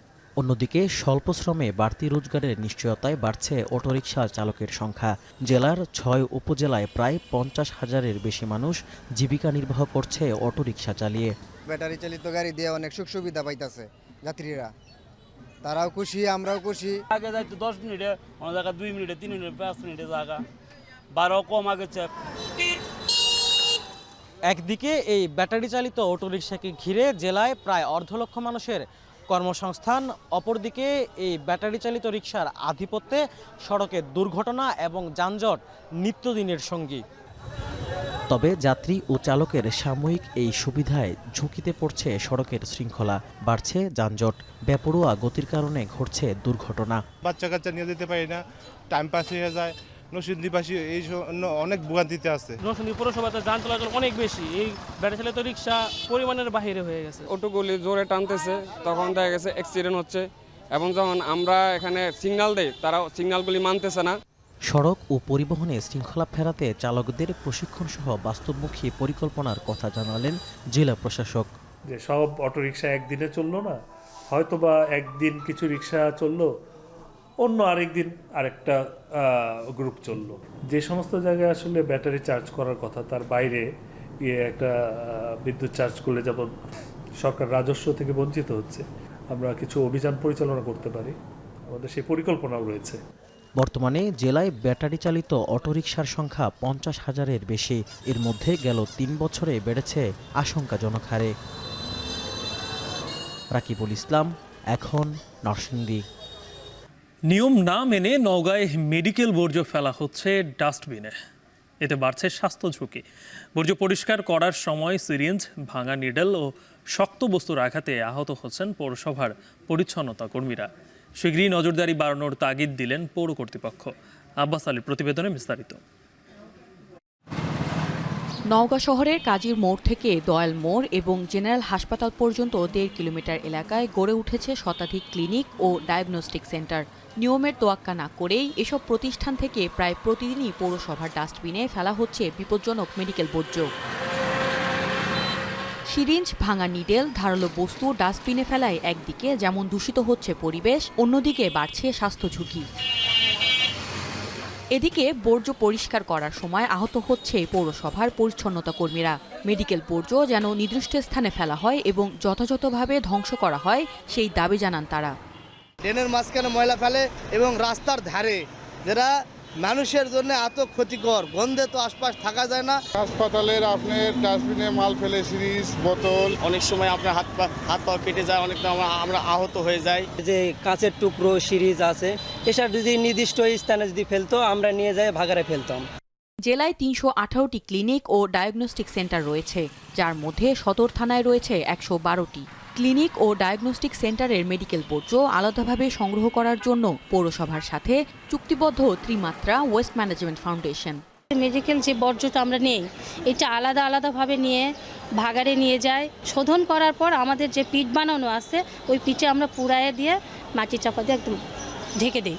অন্যদিকে স্বল্প শ্রমে বাড়তি রোজগারের নিশ্চয়তায় বাড়ছে অটোরিকশা চালকের সংখ্যা। জেলার 6 উপজেলায় প্রায় 50,000-এর বেশি মানুষ জীবিকা নির্বাহ করছে অটোরিকশা চালিয়ে। ব্যাটারি চালিত গাড়ি দিয়ে অনেক সুখ সুবিধা পাইতেছে যাত্রীরা, তারাও খুশি, আমরাও খুশি। আগে যাইতো 10 মিনিটে, অন্য জায়গায় 2 মিনিটে, 3 মিনিটে, 5 মিনিটে জায়গা, ভাড়াও কম আগেছে। একদিকে এই ব্যাটারি চালিত অটোরিকশাকে ঘিরে জেলায় প্রায় 1.5 লক্ষ মানুষের কর্মসংস্থান, অপরদিকে এই ব্যাটারি চালিত রিকশার আধিপত্যে সড়কের দুর্ঘটনা এবং যানজট নিত্যদিনের সঙ্গী। তবে যাত্রী ও চালকের সাময়িক এই সুবিধায় ঝুঁকিতে পড়ছে সড়কের শৃঙ্খলা, বাড়ছে যানজট, বেপরোয়া গতির কারণে ঘটছে দুর্ঘটনা। বাচ্চা কাচ্চা নিয়ে যেতে পারি না, টাইম পাস হয়ে যায়। নরসিংদীবাসী এই জন্য অনেক ভোগান্তিতে আছে। নরসিংদী পৌরসভাতে যান চলাচল অনেক বেশি, এই ব্যাটারি চালিত রিকশা পরিমাণের বাইরে হয়ে গেছে। অটোগুলি জোরে টানতেছে, তখন দেখা গেছে অ্যাক্সিডেন্ট হচ্ছে, এবং যখন আমরা এখানে সিগন্যাল দেই তারা সিগন্যালগুলি মানতেছে না। সড়ক ও পরিবহনে শৃঙ্খলা ফেরাতে চালকদের প্রশিক্ষণ সহ বাস্তবমুখী পরিকল্পনার কথা জানালেন জেলা প্রশাসক। যে সব অটোরিকশা একদিনে চললো না, হয়তোবা একদিন কিছু রিকশা চললো, অন্য আরেকদিন আরেকটা গ্রুপ চললো। যে সমস্ত জায়গায় আসলে ব্যাটারি চার্জ করার কথা তার বাইরে একটা বিদ্যুৎ চার্জ করলে যেমন সরকার রাজস্ব থেকে বঞ্চিত হচ্ছে, আমরা কিছু অভিযান পরিচালনা করতে পারি, আমাদের সেই পরিকল্পনাও রয়েছে। বর্তমানে জেলায় ব্যাটারি চালিত অটোরিকশার সংখ্যা 50,000-এর বেশি। এর মধ্যে গেল 3 বছরে বেড়েছে আশঙ্কাজনক হারে। রাকিবুল ইসলাম, এখন নরসিংদী। নিয়ম না মেনে নওগাঁয় মেডিকেল বর্জ্য ফেলা হচ্ছে ডাস্টবিনে। এতে বাড়ছে স্বাস্থ্য ঝুঁকি। বর্জ্য পরিষ্কার করার সময় সিরিঞ্জ, ভাঙা নিডল ও শক্ত বস্তুর আঘাতে আহত হচ্ছেন পৌরসভার পরিচ্ছন্নতা কর্মীরা। শীঘ্রই নজরদারি বাড়ানোর তাগিদ দিলেন পৌর কর্তৃপক্ষ। আব্বাস আলীর প্রতিবেদনে বিস্তারিত। নওগাঁ শহরের কাজীর মোড় থেকে দয়াল মোড় এবং জেনারেল হাসপাতাল পর্যন্ত 1.5 কিলোমিটার এলাকায় গড়ে উঠেছে শতাধিক ক্লিনিক ও ডায়াগনস্টিক সেন্টার। নিয়মের তোয়াক্কা না করেই এসব প্রতিষ্ঠান থেকে প্রায় প্রতিদিনই পৌরসভার ডাস্টবিনে ফেলা হচ্ছে বিপজ্জনক মেডিকেল বর্জ্য। সিরিঞ্জ, ভাঙা নিডেল, ধারালো বস্তু ডাস্টবিনে ফেলায় একদিকে যেমন দূষিত হচ্ছে পরিবেশ, অন্যদিকে বাড়ছে স্বাস্থ্য ঝুঁকি। এদিকে বর্জ্য পরিষ্কার করার সময় আহত হচ্ছে পৌরসভার পরিচ্ছন্নতা কর্মীরা। মেডিকেল বর্জ্য যেন নির্দিষ্ট স্থানে ফেলা হয় এবং যথাযথভাবে ধ্বংস করা হয় সেই দাবি জানান তারা। ড্রেনের মাঝখানে ময়লা ফেলে এবং রাস্তার ধারে, যেটা মানুষের জন্য এত ক্ষতিকর, গন্ধে তো আশপাশ থাকা যায় না। হাসপাতালের আপনার ডাস্টবিনে মাল ফেলে, সিরিজ, বোতল, অনেক সময় আপনার হাত পা কেটে যায়, অনেক আমরা আহত হয়ে যাই। যে কাঁচের টুকরো, সিরিজ আছে, এসব যদি নির্দিষ্ট স্থানে যদি ফেলতো আমরা নিয়ে যাই ভাগারে ফেলতাম। জেলায় 318টি ক্লিনিক ও ডায়াগনস্টিক সেন্টার রয়েছে, যার মধ্যে সদর থানায় রয়েছে 112টি। ক্লিনিক ও ডায়াগনস্টিক সেন্টারের মেডিকেল বর্জ্য আলাদাভাবে সংগ্রহ করার জন্য পৌরসভার সাথে চুক্তিবদ্ধ ত্রিমাত্রা ওয়েস্ট ম্যানেজমেন্ট ফাউন্ডেশন। মেডিকেল যে বর্জ্যটা আমরা নেই, এটা আলাদাভাবে নিয়ে ভাগাড়ে নিয়ে যায়। শোধন করার পর আমাদের যে পিট বানানো আছে, ওই পিঠে আমরা পুড়াইয়ে দিয়ে মাটি চাপা দিয়ে একদম ঢেকে দিই।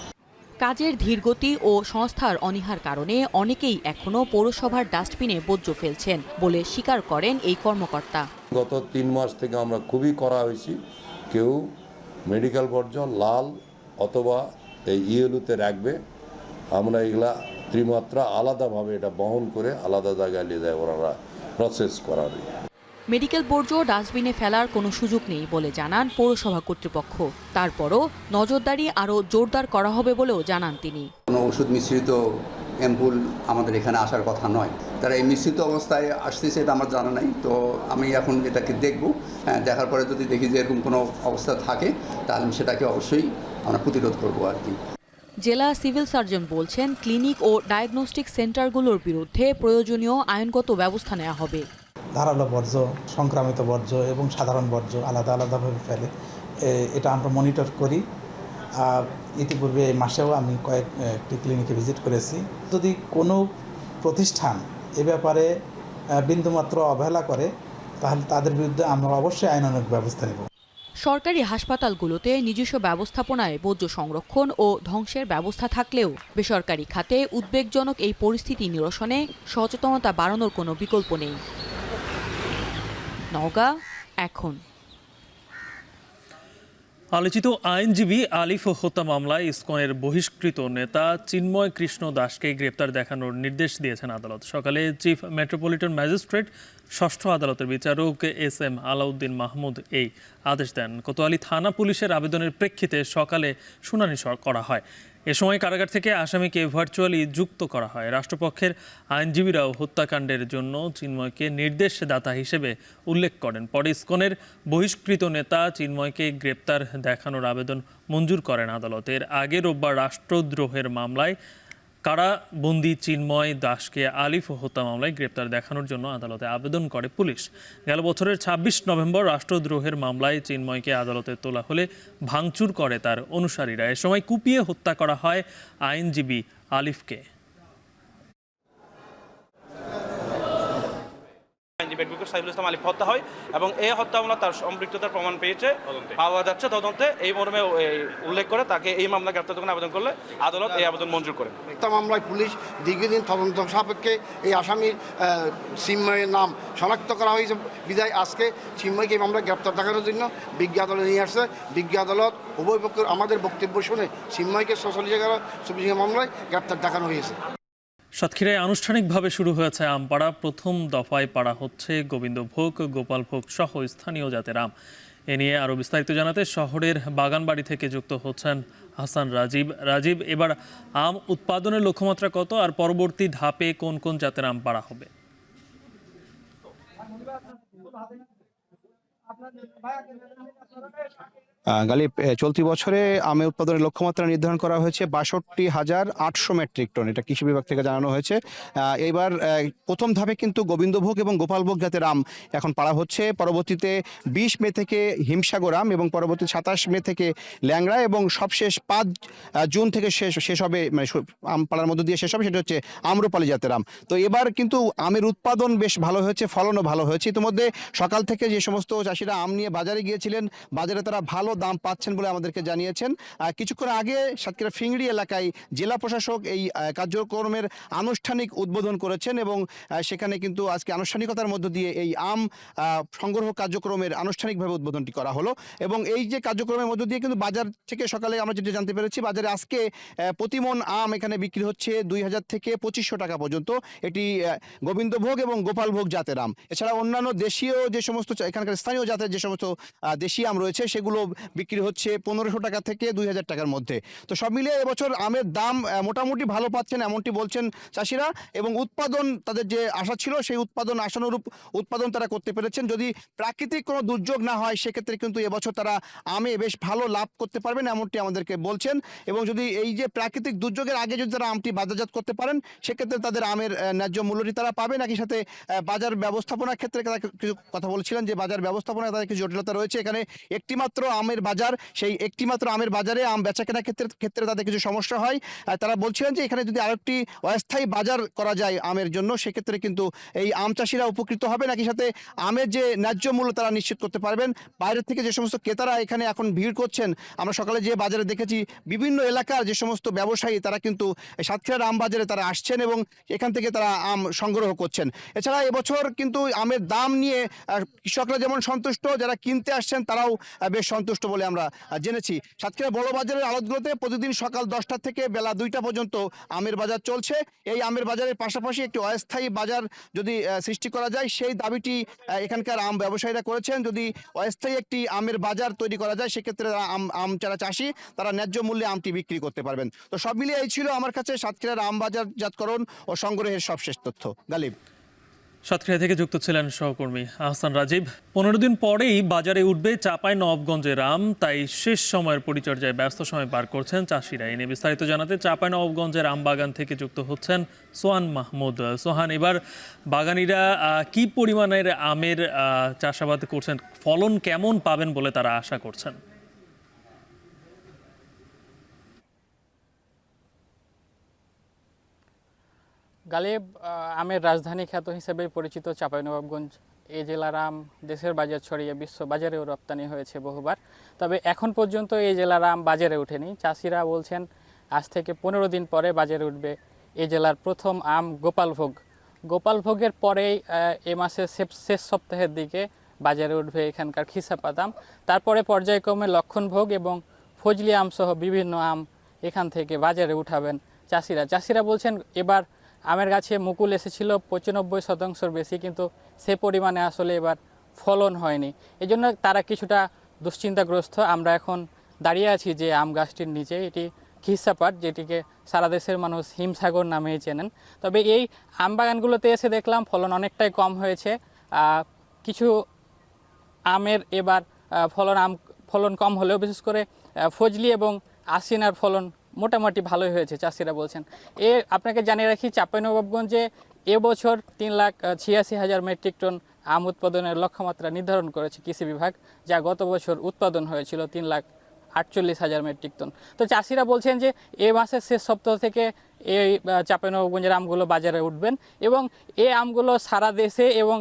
কাজের ধীরগতি ও সংস্থার অনীহার কারণে অনেকেই এখনও পৌরসভার ডাস্টবিনে বর্জ্য ফেলছেন বলে স্বীকার করেন এই কর্মকর্তা। গত 3 মাস থেকে আমরা খুবই করা হয়েছি, কেউ মেডিকেল বর্জ্য লাল অথবা এই ইয়েলুতে রাখবে, আমরা এগুলা ত্রিমাত্রা আলাদাভাবে এটা বহন করে আলাদা জায়গায় নিয়ে যায়, ওরা প্রসেস করাবে। মেডিকেল বর্জ্য ডাস্টবিনে ফেলার কোনো সুযোগ নেই বলে জানান পৌরসভা কর্তৃপক্ষ। তারপরও নজরদারি আরও জোরদার করা হবে বলেও জানান তিনি। কোনো ওষুধ মিশ্রিত অ্যাম্পুল আমাদের এখানে আসার কথা নয়, তারা এই মিশ্রিত অবস্থায় আসতেছে এটা আমার জানা নাই। তো আমি এখন এটাকে দেখব, দেখার পরে যদি দেখি যে এরকম কোনো অবস্থা থাকে তাহলে সেটাকে অবশ্যই আমরা প্রতিরোধ করবো আর কি। জেলা সিভিল সার্জন বলছেন, ক্লিনিক ও ডায়াগনস্টিক সেন্টারগুলোর বিরুদ্ধে প্রয়োজনীয় আইনগত ব্যবস্থা নেওয়া হবে। ধারালো বর্জ্য, সংক্রামিত বর্জ্য এবং সাধারণ বর্জ্য আলাদাভাবে ফেলে, এটা আমরা মনিটর করি ইতিপূর্বে এই মাসেও আমি কয়েকটি ক্লিনিকে ভিজিট করেছি। যদি কোনো প্রতিষ্ঠান এ ব্যাপারে বিন্দুমাত্র অবহেলা করে তাহলে তাদের বিরুদ্ধে আমরা অবশ্যই আইনানুগ ব্যবস্থা নেব। সরকারি হাসপাতালগুলোতে নিজস্ব ব্যবস্থাপনায় বর্জ্য সংরক্ষণ ও ধ্বংসের ব্যবস্থা থাকলেও বেসরকারি খাতে উদ্বেগজনক এই পরিস্থিতি নিরসনে সচেতনতা বাড়ানোর কোনো বিকল্প নেই। নওগাঁ এখন। আলোচিত আইনজীবী আলিফ হত্যা মামলায় ইসকনের বহিষ্কৃত নেতা চিন্ময় কৃষ্ণ দাসকে গ্রেপ্তার দেখানোর নির্দেশ দিয়েছেন আদালত। সকালে চিফ মেট্রোপলিটন ম্যাজিস্ট্রেট ষষ্ঠ আদালতের বিচারক SM আলাউদ্দিন মাহমুদ এই আদেশ দেন। কোতোয়ালি থানা পুলিশের আবেদনের প্রেক্ষিতে সকালে শুনানি করা হয়। এ সময় কারাগার থেকে আসামিকে ভার্চুয়ালি যুক্ত করা হয়। রাষ্ট্রপক্ষের আইনজীবীরাও হত্যাকাণ্ডের জন্য চিন্ময়কে নির্দেশদাতা হিসেবে উল্লেখ করেন। পরে ইসকনের বহিষ্কৃত নেতা চিন্ময়কে গ্রেপ্তার দেখানোর আবেদন মঞ্জুর করেন আদালত। এর আগে রোববার রাষ্ট্রদ্রোহের মামলায় কারাবন্দী চিন্ময় দাসকে আলিফ হত্যা মামলায় গ্রেপ্তার দেখানোর জন্য আদালতে আবেদন করে পুলিশ। গেল বছরের ২৬ নভেম্বর রাষ্ট্রদ্রোহের মামলায় চিন্ময়কে আদালতে তোলা হলে ভাঙচুর করে তার অনুসারীরা। এ সময় কুপিয়ে হত্যা করা হয় আইনজীবী আলিফকে। সাইফুল ইসলাম আলিফ হত্যা হয় এবং এই হত্যা মামলা তার সম্পৃক্ততার প্রমাণ পাওয়া যাচ্ছে তদন্তে। এই মর্মে উল্লেখ করে তাকে এই মামলা গ্রেপ্তার যখন আবেদন করলে আদালত এই আবেদন মঞ্জুর করে। হত্যা মামলায় পুলিশ দীর্ঘদিন তদন্ত সাপেক্ষে এই আসামির চিন্ময়ের নাম শনাক্ত করা হয়েছে বিদায় আজকে চিন্ময়কে এই মামলায় গ্রেপ্তার দেখানোর জন্য বিজ্ঞ আদালতে নিয়ে আসছে। বিজ্ঞ আদালত উভয় পক্ষের আমাদের বক্তব্য শুনে চিন্ময়কে ৪৬ মামলায় গ্রেপ্তার দেখানো হয়েছে। সাতক্ষীরায় আনুষ্ঠানিকভাবে শুরু হয়েছে আমপাড়া। প্রথম দফায় পাড়া হচ্ছে গোবিন্দভোগ, গোপালভোগ সহ স্থানীয় জাতের আম। এ নিয়ে আরও বিস্তারিত জানাতে শহরের বাগানবাড়ি থেকে যুক্ত হচ্ছেন হাসান রাজীব। এবার আম উৎপাদনের লক্ষ্যমাত্রা কত, আর পরবর্তী ধাপে কোন কোন জাতের আম পাড়া হবে? গালিব, চলতি বছরে আমের উৎপাদনের লক্ষ্যমাত্রা নির্ধারণ করা হয়েছে ৬২,৮০০ মেট্রিক টন। এটা কৃষি বিভাগ থেকে জানানো হয়েছে। এবার প্রথম ধাপে কিন্তু গোবিন্দভোগ এবং গোপালভোগ জাতের আম এখন পাড়া হচ্ছে। পরবর্তীতে ২০ মে থেকে হিমসাগর আম এবং পরবর্তী ২৭ মে থেকে ল্যাংড়া এবং সবশেষ ৫ জুন থেকে শেষ হবে, মানে আম পাড়ার মধ্য দিয়ে শেষ হবে, সেটা হচ্ছে আম্রপালি জাতের আম। তো এবার কিন্তু আমের উৎপাদন বেশ ভালো হয়েছে, ফলনও ভালো হয়েছে। ইতিমধ্যে সকাল থেকে যে সমস্ত চাষিরা আম নিয়ে বাজারে গিয়েছিলেন, বাজারে তারা ভালো দাম পাচ্ছেন বলে আমাদেরকে জানিয়েছেন। কিছুক্ষণ আগে সাতক্ষীরা ফিংড়ি এলাকায় জেলা প্রশাসক এই কার্যক্রমের আনুষ্ঠানিক উদ্বোধন করেছেন এবং সেখানে কিন্তু আজকে আনুষ্ঠানিকতার মধ্য দিয়ে এই আম সংগ্রহ কার্যক্রমের আনুষ্ঠানিকভাবে উদ্বোধনটি করা হলো। এবং এই যে কার্যক্রমের মধ্য দিয়ে কিন্তু বাজার থেকে সকালে আমরা যেটা জানতে পেরেছি, বাজারে আজকে প্রতিমন আম এখানে বিক্রি হচ্ছে ২০০০ থেকে ২৫০০ টাকা পর্যন্ত। এটি গোবিন্দভোগ এবং গোপালভোগ জাতের আম। এছাড়া অন্যান্য দেশীয় যে সমস্ত এখানকার স্থানীয় জাতের যে সমস্ত দেশি আম রয়েছে সেগুলো বিক্রি হচ্ছে ১৫০০ টাকা থেকে ২০০০ টাকার মধ্যে। তো সব মিলিয়ে এবছর আমের দাম মোটামুটি ভালো পাচ্ছেন এমনটি বলছেন চাষিরা, এবং উৎপাদন তাদের যে আশা ছিল সেই উৎপাদন আশানুরূপ উৎপাদন তারা করতে পেরেছেন। যদি প্রাকৃতিক কোনো দুর্যোগ না হয় সেক্ষেত্রে কিন্তু এবছর তারা আমে বেশ ভালো লাভ করতে পারবেন এমনটি আমাদেরকে বলছেন। এবং যদি এই যে প্রাকৃতিক দুর্যোগের আগে যদি তারা আমটি বাজারজাত করতে পারেন সেক্ষেত্রে তাদের আমের ন্যায্য মূল্যটি তারা পাবেন। একই সাথে বাজার ব্যবস্থাপনার ক্ষেত্রে তারা কিছু কথা বলছিলেন যে বাজার ব্যবস্থাপনায় তাদের কিছু জটিলতা রয়েছে। এখানে একটিমাত্র আমের বাজার, সেই একটিমাত্র আমের বাজারে আম বেচাকেনার ক্ষেত্রে তাদের কিছু সমস্যা হয়। তারা বলছিলেন যে এখানে যদি আরেকটি অস্থায়ী বাজার করা যায় আমের জন্য সেক্ষেত্রে কিন্তু এই আম চাষিরা উপকৃত হবে। একই সাথে আমের যে ন্যায্য মূল্য তারা নিশ্চিত করতে পারবেন। বাইরের থেকে যে সমস্ত ক্রেতারা এখানে এখন ভিড় করছেন, আমরা সকালে যে বাজারে দেখেছি বিভিন্ন এলাকার যে সমস্ত ব্যবসায়ী তারা কিন্তু সাতক্ষীরার আম বাজারে তারা আসছেন এবং এখান থেকে তারা আম সংগ্রহ করছেন। এছাড়া এবছর কিন্তু আমের দাম নিয়ে কৃষকরা যেমন সন্তুষ্ট, যারা কিনতে আসছেন তারাও বেশ সন্তুষ্ট বলে আমরা জেনেছি। সাতক্ষীরা বড় বাজারের আড়তগুলোতে প্রতিদিন সকাল 10টা থেকে বেলা 2টা পর্যন্ত আমের বাজার চলছে। এই আমের বাজারের পাশাপাশি একটি অস্থায়ী বাজার যদি সৃষ্টি করা যায় সেই দাবিটি এখানকার আম ব্যবসায়ীরা করেছেন। যদি অস্থায়ী একটি আমের বাজার তৈরি করা যায় সেক্ষেত্রে আম যারা চাষি তারা ন্যায্য মূল্যে আমটি বিক্রি করতে পারবেন। তো সব মিলিয়ে এই ছিল আমার কাছে সাতক্ষীরার আম বাজারজাতকরণ ও সংগ্রহের সবশেষ তথ্য। গালিব। সাতক্ষীরা থেকে যুক্ত ছিলেন সহকর্মী হাসান রাজীব। 15 দিন পরেই বাজারে উঠবে চাঁপাইনবাবগঞ্জের আম, তাই শেষ সময়ের পরিচর্যায় ব্যস্ত সময় পার করছেন চাষিরা। এ নিয়ে বিস্তারিত জানাতে চাঁপাইনবাবগঞ্জের আম বাগান থেকে যুক্ত হচ্ছেন সোহান মাহমুদ। সোহান, এবার বাগানিরা কি পরিমাণের আমের চাষাবাদ করছেন, ফলন কেমন পাবেন বলে তারা আশা করছেন? গালিব আমের রাজধানী খ্যাত হিসেবে পরিচিত চাঁপাইনবাবগঞ্জ এই জেলার আম দেশের বাজার ছড়িয়ে বিশ্ব বাজারেও রপ্তানি হয়েছে বহুবার। তবে এখন পর্যন্ত এই জেলার আম বাজারে ওঠেনি। চাষিরা বলছেন আজ থেকে 15 দিন পরে বাজারে উঠবে এই জেলার প্রথম আম গোপালভোগ। গোপালভোগের পরেই এ মাসের শেষ সপ্তাহের দিকে বাজারে উঠবে এখানকার খিসাপাত আম। তারপরে পর্যায়ক্রমে লক্ষণভোগ এবং ফজলি আম সহ বিভিন্ন আম এখান থেকে বাজারে উঠাবেন চাষিরা বলছেন এবার আমের গাছে মুকুল এসেছিল 95% বেশি, কিন্তু সে পরিমাণে আসলে এবার ফলন হয়নি। এজন্য তারা কিছুটা দুশ্চিন্তাগ্রস্ত। আমরা এখন দাঁড়িয়ে আছি যে আম গাছটির নিচে, এটি খিসাপাট, যেটিকে সারা দেশের মানুষ হিমসাগর নামেই চেনেন। তবে এই আম বাগানগুলোতে এসে দেখলাম ফলন অনেকটাই কম হয়েছে। কিছু আমের এবার ফলন কম হলেও বিশেষ করে ফজলি এবং আশিনার ফলন মোটামুটি ভালোই হয়েছে চাষিরা বলছেন। আপনাকে জানিয়ে রাখি চাঁপাইনবাবগঞ্জে এবছর 3,86,000 মেট্রিক টন আম উৎপাদনের লক্ষ্যমাত্রা নির্ধারণ করেছে কৃষি বিভাগ, যা গত বছর উৎপাদন হয়েছিল 3,48,000 মেট্রিক টন। তো চাষিরা বলছেন যে এ মাসের শেষ সপ্তাহ থেকে এই চাঁপাইনবাবগঞ্জের আমগুলো বাজারে উঠবেন এবং এই আমগুলো সারা দেশে এবং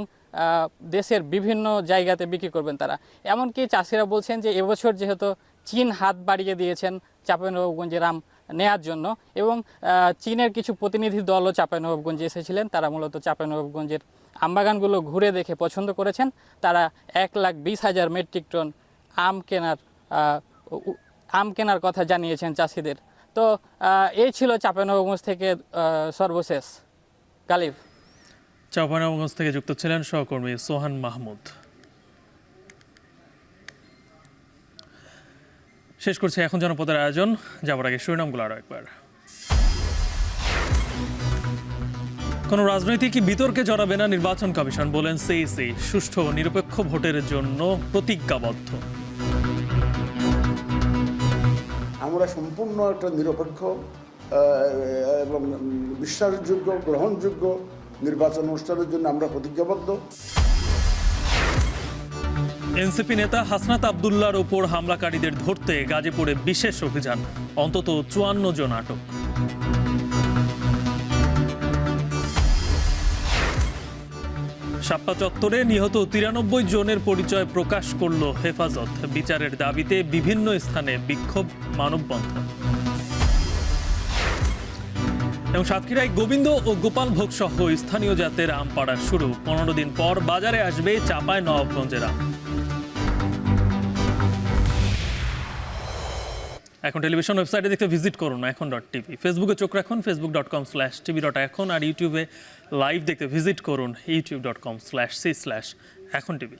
দেশের বিভিন্ন জায়গাতে বিক্রি করবেন তারা। এমনকি চাষিরা বলছেন যে এবছর যেহেতু চীন হাত বাড়িয়ে দিয়েছেন চাঁপাইনবাবগঞ্জের আম নেয়ার জন্য এবং চীনের কিছু প্রতিনিধি দলও চাঁপাইনবাবগঞ্জে এসেছিলেন, তারা মূলত চাঁপাইনবাবগঞ্জের আমবাগানগুলো ঘুরে দেখে পছন্দ করেছেন। তারা 1,20,000 মেট্রিক টন আম কেনার কথা জানিয়েছেন চাষিদের। তো এই ছিল চাঁপাইনবাবগঞ্জ থেকে সর্বশেষ। গালিব, চাঁপাইনবাবগঞ্জ থেকে যুক্ত ছিলেন সহকর্মী সোহান মাহমুদ। শেষ করছে এখন জনপদের আয়োজন, যাবার আগে শিরোনামগুলো আরও একবার। কোনো রাজনৈতিক বিতর্কে জড়াবে না নির্বাচন কমিশন, বলেন সিইসি। সুষ্ঠু ও নিরপেক্ষ ভোটের জন্য প্রতিজ্ঞাবদ্ধ। আমরা সম্পূর্ণ একটা নিরপেক্ষ এবং বিশ্বাসযোগ্য গ্রহণযোগ্য নির্বাচন অনুষ্ঠানের জন্য আমরা প্রতিজ্ঞাবদ্ধ। এনসিপি নেতা হাসনাত আবদুল্লাহর ওপর হামলাকারীদের ধরতে গাজীপুরে বিশেষ অভিযান, অন্তত 54 জন আটক। শাপলা চত্বরে নিহত 93 জনের পরিচয় প্রকাশ করল হেফাজত। বিচারের দাবিতে বিভিন্ন স্থানে বিক্ষোভ, মানববন্ধন। এবং সাতক্ষীরায় গোবিন্দ ও গোপালভোগ সহ স্থানীয় জাতের আম পাড়া শুরু। 15 দিন পর বাজারে আসবে চাঁপাইনবাবগঞ্জের আম। এখন টেলিভিশন ওয়েবসাইটে দেখতে ভিজিট করুন এখন.tv। ফেসবুকে চোখ রাখুন facebook.com/tv.এখন, আর ইউটিউবে লাইভ দেখতে ভিজিট করুন youtube.com/c/echontv।